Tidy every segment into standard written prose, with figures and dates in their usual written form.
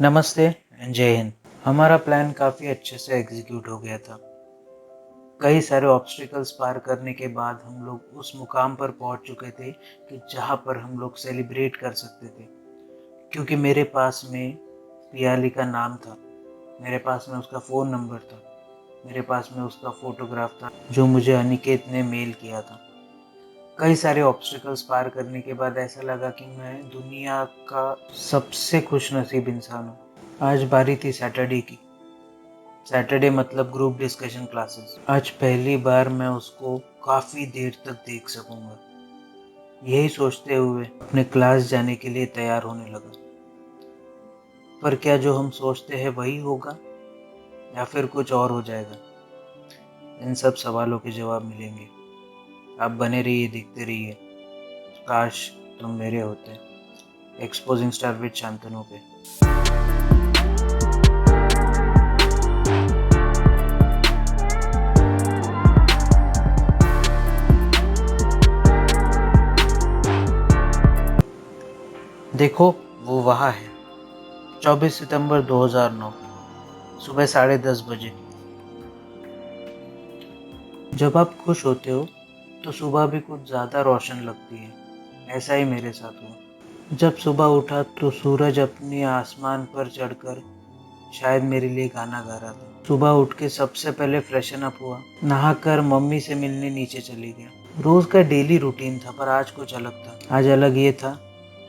नमस्ते एंड जय हिंद। हमारा प्लान काफ़ी अच्छे से एग्जीक्यूट हो गया था। कई सारे ऑब्स्टिकल्स पार करने के बाद हम लोग उस मुकाम पर पहुंच चुके थे कि जहां पर हम लोग सेलिब्रेट कर सकते थे, क्योंकि मेरे पास में पियाली का नाम था, मेरे पास में उसका फ़ोन नंबर था, मेरे पास में उसका फ़ोटोग्राफ था जो मुझे अनिकेत ने मेल किया था। कई सारे ऑब्स्टिकल्स पार करने के बाद ऐसा लगा कि मैं दुनिया का सबसे खुशनसीब इंसान हूँ। आज बारी थी सैटरडे की। सैटरडे मतलब ग्रुप डिस्कशन क्लासेस। आज पहली बार मैं उसको काफ़ी देर तक देख सकूंगा। यही सोचते हुए अपने क्लास जाने के लिए तैयार होने लगा। पर क्या जो हम सोचते हैं वही होगा या फिर कुछ और हो जाएगा? इन सब सवालों के जवाब मिलेंगे। आप बने रहिए, देखते रहिए। काश तुम मेरे होते। एक्सपोजिंग स्टार विद शांतनु पे। देखो, वो वहाँ है। 24 सितंबर 2009, सुबह 10:30 बजे। जब आप खुश होते हो तो सुबह भी कुछ ज़्यादा रोशन लगती है। ऐसा ही मेरे साथ हुआ। जब सुबह उठा तो सूरज अपने आसमान पर चढ़कर शायद मेरे लिए गाना गा रहा था। सुबह उठ के सबसे पहले फ्रेशन अप हुआ, नहाकर मम्मी से मिलने नीचे चली गया। रोज का डेली रूटीन था, पर आज कुछ अलग था। आज अलग ये था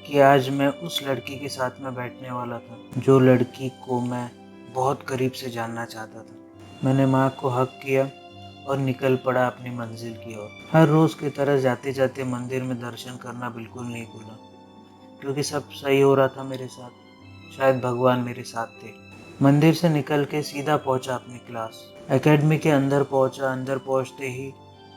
कि आज मैं उस लड़की के साथ में बैठने वाला था, जो लड़की को मैं बहुत करीब से जानना चाहता था। मैंने माँ को हक किया और निकल पड़ा अपनी मंजिल की ओर। हर रोज की तरह जाते जाते मंदिर में दर्शन करना बिल्कुल नहीं भूला, क्योंकि सब सही हो रहा था मेरे साथ। शायद भगवान मेरे साथ थे। मंदिर से निकल के सीधा पहुंचा अपनी क्लास। एकेडमी के अंदर पहुंचा। अंदर पहुंचते ही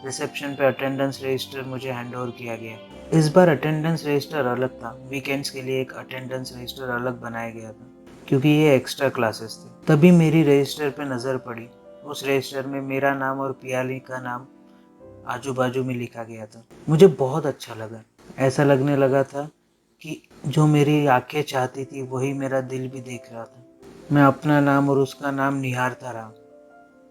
रिसेप्शन पे अटेंडेंस रजिस्टर मुझे हैंड ओवर किया गया। इस बार अटेंडेंस रजिस्टर अलग था। वीकेंड्स के लिए एक अटेंडेंस रजिस्टर अलग बनाया गया था, क्योंकि ये एक्स्ट्रा क्लासेस थे। तभी मेरी रजिस्टर पे नज़र पड़ी। उस रजिस्टर में मेरा नाम और पियाली का नाम आजू बाजू में लिखा गया था। मुझे बहुत अच्छा लगा। ऐसा लगने लगा था कि जो मेरी आंखें चाहती थी वही मेरा दिल भी देख रहा था। मैं अपना नाम और उसका नाम निहारता रहा,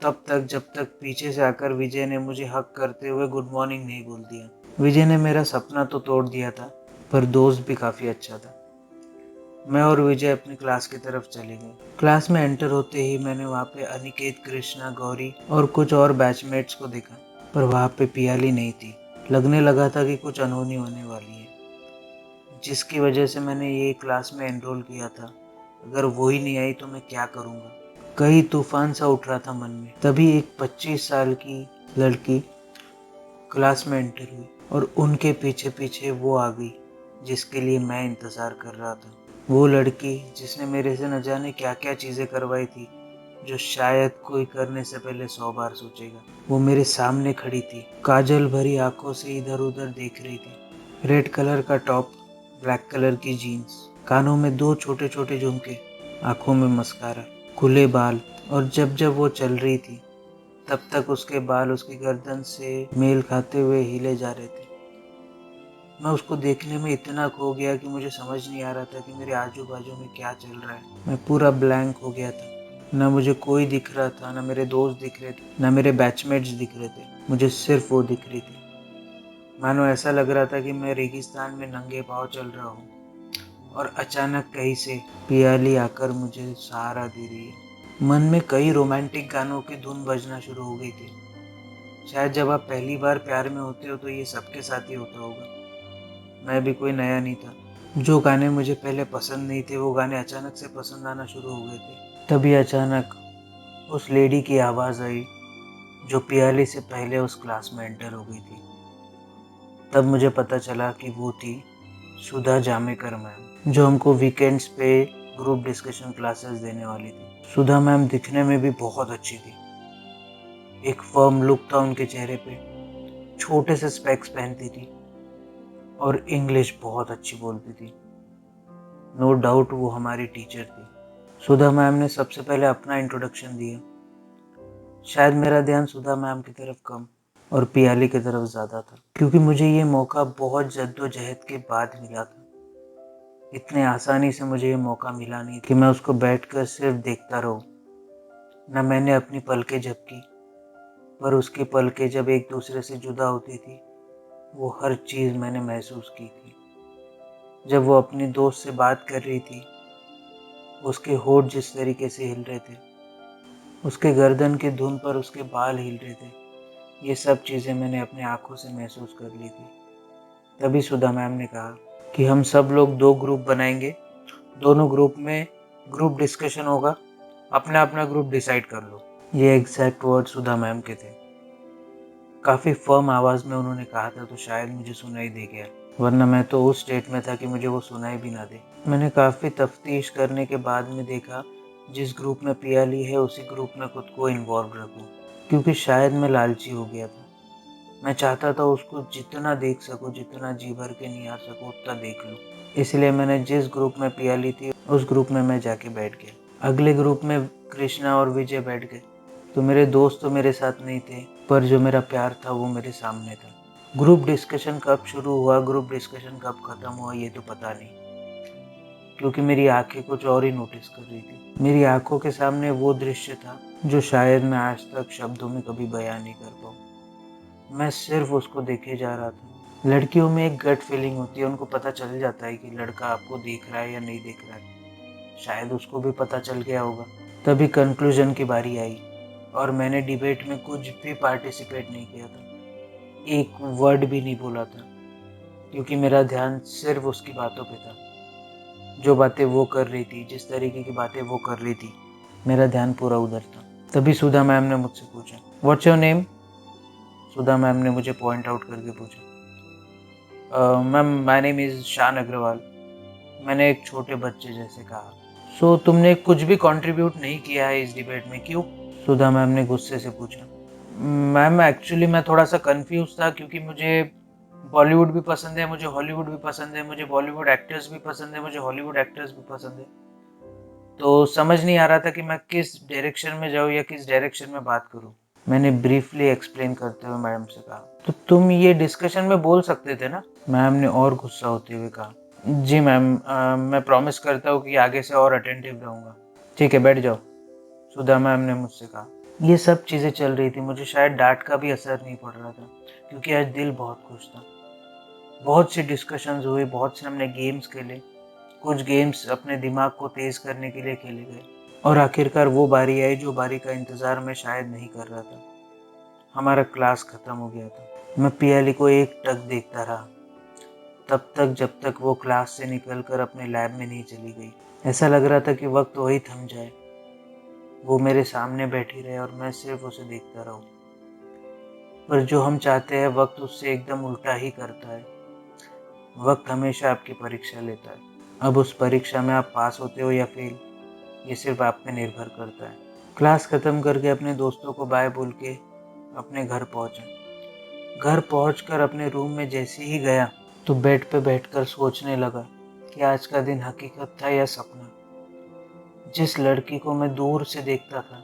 तब तक जब तक पीछे से आकर विजय ने मुझे हक करते हुए गुड मॉर्निंग नहीं बोल दिया। विजय ने मेरा सपना तो तोड़ दिया था, पर दोस्त भी काफी अच्छा था। मैं और विजय अपनी क्लास की तरफ चले गए। क्लास में एंटर होते ही मैंने वहाँ पे अनिकेत, कृष्णा, गौरी और कुछ और बैचमेट्स को देखा, पर वहाँ पे पियाली नहीं थी। लगने लगा था कि कुछ अनहोनी होने वाली है, जिसकी वजह से मैंने ये क्लास में एनरोल किया था। अगर वो ही नहीं आई तो मैं क्या करूँगा? कई तूफान सा उठ रहा था मन में। तभी एक 25 साल की लड़की क्लास में एंटर हुई और उनके पीछे पीछे वो आ गई जिसके लिए मैं इंतजार कर रहा था। वो लड़की जिसने मेरे से न जाने क्या क्या चीजें करवाई थी, जो शायद कोई करने से पहले 100 बार सोचेगा। वो मेरे सामने खड़ी थी, काजल भरी आंखों से इधर उधर देख रही थी। रेड कलर का टॉप, ब्लैक कलर की जीन्स, कानों में 2 छोटे छोटे झुमके, आंखों में मस्कारा, खुले बाल। और जब जब वो चल रही थी तब तक उसके बाल उसकी गर्दन से मेल खाते हुए हिले जा रहे थे। मैं उसको देखने में इतना खो गया कि मुझे समझ नहीं आ रहा था कि मेरे आजू बाजू में क्या चल रहा है। मैं पूरा ब्लैंक हो गया था। ना मुझे कोई दिख रहा था, ना मेरे दोस्त दिख रहे थे, ना मेरे बैचमेट्स दिख रहे थे। मुझे सिर्फ वो दिख रही थी। मानो ऐसा लग रहा था कि मैं रेगिस्तान में नंगे पाँव चल रहा हूँ और अचानक कहीं से पियाली आकर मुझे सहारा दे रही है। मन में कई रोमांटिक गानों की धुन बजना शुरू हो गई थी। शायद जब आप पहली बार प्यार में होते हो तो ये सबके साथ ही होता होगा। मैं भी कोई नया नहीं था। जो गाने मुझे पहले पसंद नहीं थे वो गाने अचानक से पसंद आना शुरू हो गए थे। तभी अचानक उस लेडी की आवाज़ आई जो पियाली से पहले उस क्लास में एंटर हो गई थी। तब मुझे पता चला कि वो थी सुधा जामेकर मैम, जो हमको वीकेंड्स पे ग्रुप डिस्कशन क्लासेस देने वाली थी। सुधा मैम दिखने में भी बहुत अच्छी थी। एक फर्म लुक था उनके चेहरे पे, छोटे से स्पेक्स पहनती थी और इंग्लिश बहुत अच्छी बोलती थी। नो डाउट वो हमारी टीचर थी। सुधा मैम ने सबसे पहले अपना इंट्रोडक्शन दिया। शायद मेरा ध्यान सुधा मैम की तरफ कम और पियाली की तरफ ज़्यादा था, क्योंकि मुझे ये मौका बहुत जद्दोजहद के बाद मिला था। इतने आसानी से मुझे ये मौका मिला नहीं कि मैं उसको बैठकर सिर्फ देखता रहूं। न मैंने अपनी पलकें झपकी, पर उसकी पलकें जब एक दूसरे से जुदा होती थी, वो हर चीज़ मैंने महसूस की थी। जब वो अपनी दोस्त से बात कर रही थी, उसके होठ जिस तरीके से हिल रहे थे, उसके गर्दन की धुन पर उसके बाल हिल रहे थे, ये सब चीज़ें मैंने अपनी आँखों से महसूस कर ली थी। तभी सुधा मैम ने कहा कि हम सब लोग 2 ग्रुप बनाएँगे, दोनों ग्रुप में ग्रुप डिस्कशन होगा, अपना-अपना ग्रुप डिसाइड कर लो। ये एग्ज़ैक्ट वर्ड सुधा मैम के थे। काफ़ी फ़र्म आवाज़ में उन्होंने कहा था, तो शायद मुझे सुनाई दे गया, वरना मैं तो उस स्टेट में था कि मुझे वो सुनाई भी ना दे। मैंने काफ़ी तफ्तीश करने के बाद में देखा, जिस ग्रुप में पियाली है उसी ग्रुप में खुद को इन्वॉल्व रखूँ, क्योंकि शायद मैं लालची हो गया था। मैं चाहता था उसको जितना देख सकूँ, जितना जी भर के निहार सकूँ उतना देख लूँ। इसलिए मैंने जिस ग्रुप में पियाली थी उस ग्रुप में मैं जाके बैठ गया। अगले ग्रुप में कृष्णा और विजय बैठ गए। तो मेरे दोस्त तो मेरे साथ नहीं थे, पर जो मेरा प्यार था वो मेरे सामने था। ग्रुप डिस्कशन कब शुरू हुआ, ग्रुप डिस्कशन कब खत्म हुआ, ये तो पता नहीं, क्योंकि मेरी आंखें कुछ और ही नोटिस कर रही थी। मेरी आंखों के सामने वो दृश्य था जो शायद मैं आज तक शब्दों में कभी बयां नहीं कर पाऊँ। मैं सिर्फ उसको देखे जा रहा था। लड़कियों में एक गट फीलिंग होती है, उनको पता चल जाता है कि लड़का आपको देख रहा है या नहीं देख रहा है। शायद उसको भी पता चल गया होगा। तभी कंक्लूजन की बारी आई और मैंने डिबेट में कुछ भी पार्टिसिपेट नहीं किया था। एक वर्ड भी नहीं बोला था, क्योंकि मेरा ध्यान सिर्फ उसकी बातों पे था। जो बातें वो कर रही थी, जिस तरीके की बातें वो कर रही थी, मेरा ध्यान पूरा उधर था। तभी सुधा मैम ने मुझसे पूछा, what's your name? Sudha ma'am ने मुझे पॉइंट आउट करके पूछा। मैम, माय नेम इज़ शान अग्रवाल। मैंने एक छोटे बच्चे जैसे कहा। सो तुमने कुछ भी कंट्रीब्यूट नहीं किया है इस डिबेट में, क्यों? सुधा मैम ने गुस्से से पूछा। मैम, एक्चुअली मैं थोड़ा सा कंफ्यूज था, क्योंकि मुझे बॉलीवुड भी पसंद है, मुझे हॉलीवुड भी पसंद है, मुझे बॉलीवुड एक्टर्स भी पसंद है, मुझे हॉलीवुड एक्टर्स भी पसंद है। तो समझ नहीं आ रहा था कि मैं किस डायरेक्शन में जाऊँ या किस डायरेक्शन में बात करूँ। मैंने ब्रीफली एक्सप्लेन करते हुए मैडम से कहा, तो तुम ये डिस्कशन में बोल सकते थे ना? मैम ने और गुस्सा होते हुए कहा, जी मैम, मैं प्रॉमिस करता हूँ कि आगे से और अटेंटिव रहूँगा। ठीक है, बैठ जाओ, सुधा मैम ने मुझसे कहा। ये सब चीज़ें चल रही थी, मुझे शायद डांट का भी असर नहीं पड़ रहा था, क्योंकि आज दिल बहुत खुश था। बहुत सी डिस्कशंस हुई, बहुत से हमने गेम्स खेले। कुछ गेम्स अपने दिमाग को तेज करने के लिए खेले गए, और आखिरकार वो बारी आई जो बारी का इंतजार मैं शायद नहीं कर रहा था। हमारा क्लास खत्म हो गया था। मैं पियाली को एक टक देखता रहा, तब तक जब तक वो क्लास से निकलकर अपने लैब में नहीं चली गई। ऐसा लग रहा था कि वक्त वही थम जाए, वो मेरे सामने बैठी रहे और मैं सिर्फ उसे देखता रहूं। पर जो हम चाहते हैं वक्त उससे एकदम उल्टा ही करता है। वक्त हमेशा आपकी परीक्षा लेता है। अब उस परीक्षा में आप पास होते हो या फेल, ये सिर्फ आप पे निर्भर करता है। क्लास खत्म करके अपने दोस्तों को बाय बोल के अपने घर पहुंचा। घर पहुंचकर अपने रूम में जैसे ही गया, तो बेड पे बैठकर सोचने लगा कि आज का दिन हकीकत था या सपना। जिस लड़की को मैं दूर से देखता था,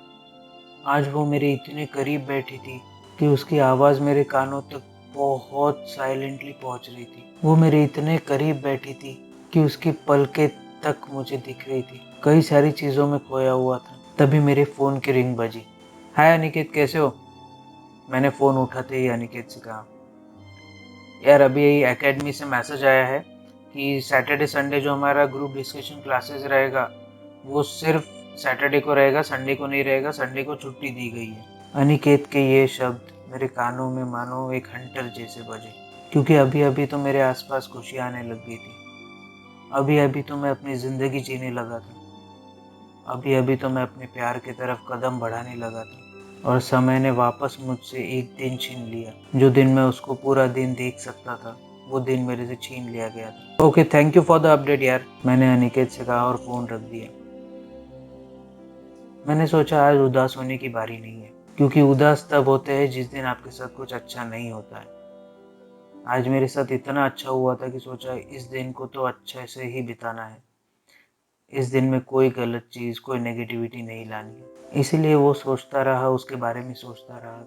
आज वो मेरे इतने करीब बैठी थी कि उसकी आवाज़ मेरे कानों तक बहुत साइलेंटली पहुंच रही थी। वो मेरे इतने करीब बैठी थी कि उसकी पलकें तक मुझे दिख रही थी। कई सारी चीज़ों में खोया हुआ था। तभी मेरे फ़ोन की रिंग बजी। हाय अनिकेत, कैसे हो? मैंने फ़ोन उठाते ही अनिकेत से कहा, यार अभी एकेडमी से मैसेज आया है कि सैटरडे संडे जो हमारा ग्रुप डिस्कशन क्लासेस रहेगा, वो सिर्फ सैटरडे को रहेगा, संडे को नहीं रहेगा, संडे को छुट्टी दी गई है। अनिकेत के ये शब्द मेरे कानों में मानो एक हंटर जैसे बजे, क्योंकि अभी अभी तो मेरे आसपास खुशियाँ आने लग गई थी। अभी अभी तो मैं अपनी ज़िंदगी जीने लगा था। अभी अभी तो मैं अपने प्यार की तरफ कदम बढ़ाने लगा था, और समय ने वापस मुझसे एक दिन छीन लिया। जो दिन मैं उसको पूरा दिन देख सकता था, वो दिन मेरे से छीन लिया गया था। Okay, thank you for the update यार, मैंने अनिकेत से कहा और फ़ोन रख दिया। मैंने सोचा आज उदास होने की बारी नहीं है, क्योंकि उदास तब होते हैं जिस दिन आपके साथ कुछ अच्छा नहीं होता है। आज मेरे साथ इतना अच्छा हुआ था कि सोचा इस दिन को तो अच्छे से ही बिताना है। इस दिन में कोई गलत चीज़, कोई नेगेटिविटी नहीं लानी है। इसीलिए वो सोचता रहा, उसके बारे में सोचता रहा।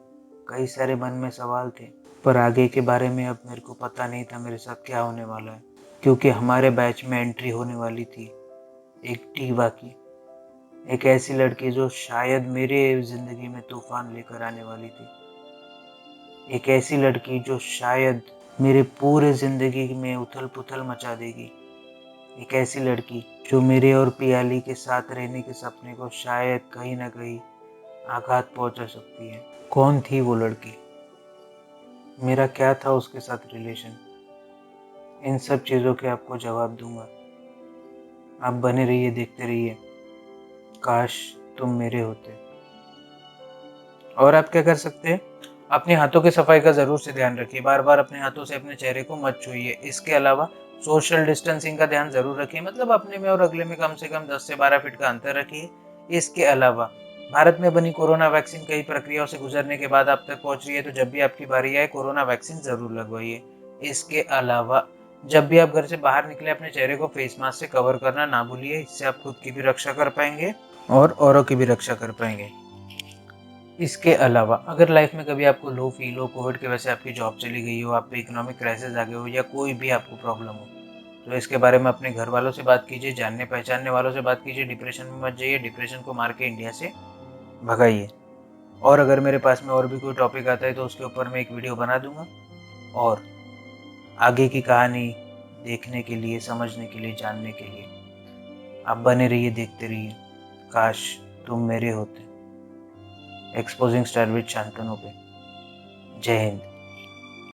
कई सारे मन में सवाल थे, पर आगे के बारे में अब मेरे को पता नहीं था मेरे साथ क्या होने वाला है। क्योंकि हमारे बैच में एंट्री होने वाली थी एक टीवा की, एक ऐसी लड़की जो शायद मेरे ज़िंदगी में तूफ़ान लेकर आने वाली थी। एक ऐसी लड़की जो शायद मेरे पूरे ज़िंदगी में उथल-पुथल मचा देगी। एक ऐसी लड़की जो मेरे और पियाली के साथ रहने के सपने को शायद कहीं न कहीं आघात पहुँचा सकती है। कौन थी वो लड़की? मेरा क्या था उसके साथ रिलेशन? इन सब चीज़ों के आपको जवाब दूँगा। आप बने रहिए, देखते रहिए। काश तुम मेरे होते। और आप क्या कर सकते हैं? अपने हाथों की सफाई का ज़रूर से ध्यान रखिए। बार-बार अपने हाथों से अपने चेहरे को मत छूइए। इसके अलावा सोशल डिस्टेंसिंग का ध्यान ज़रूर रखिए, मतलब अपने में और अगले में कम से कम 10 से 12 फीट का अंतर रखिए। इसके अलावा भारत में बनी कोरोना वैक्सीन कई प्रक्रियाओं से गुजरने के बाद आप तक पहुँच रही है, तो जब भी आपकी बारी आए कोरोना वैक्सीन ज़रूर लगवाइए। इसके अलावा जब भी आप घर से बाहर निकले अपने चेहरे को फेस मास्क से कवर करना ना भूलिए। इससे आप खुद की भी रक्षा कर पाएँगे और औरों की भी रक्षा कर पाएँगे। इसके अलावा अगर लाइफ में कभी आपको लो फील हो, कोविड की वजह से आपकी जॉब चली गई हो, आप पे इकोनॉमिक क्राइसिस आ गए हो या कोई भी आपको प्रॉब्लम हो, तो इसके बारे में अपने घर वालों से बात कीजिए, जानने पहचानने वालों से बात कीजिए। डिप्रेशन में मत जाइए, डिप्रेशन को मार के इंडिया से भगाइए। और अगर मेरे पास में और भी कोई टॉपिक आता है तो उसके ऊपर मैं एक वीडियो बना दूंगा। और आगे की कहानी देखने के लिए, समझने के लिए, जानने के लिए आप बने रहिए, देखते रहिए। काश तुम मेरे होते। एक्सपोजिंग स्टार विद शांतनु पे। जय हिंद।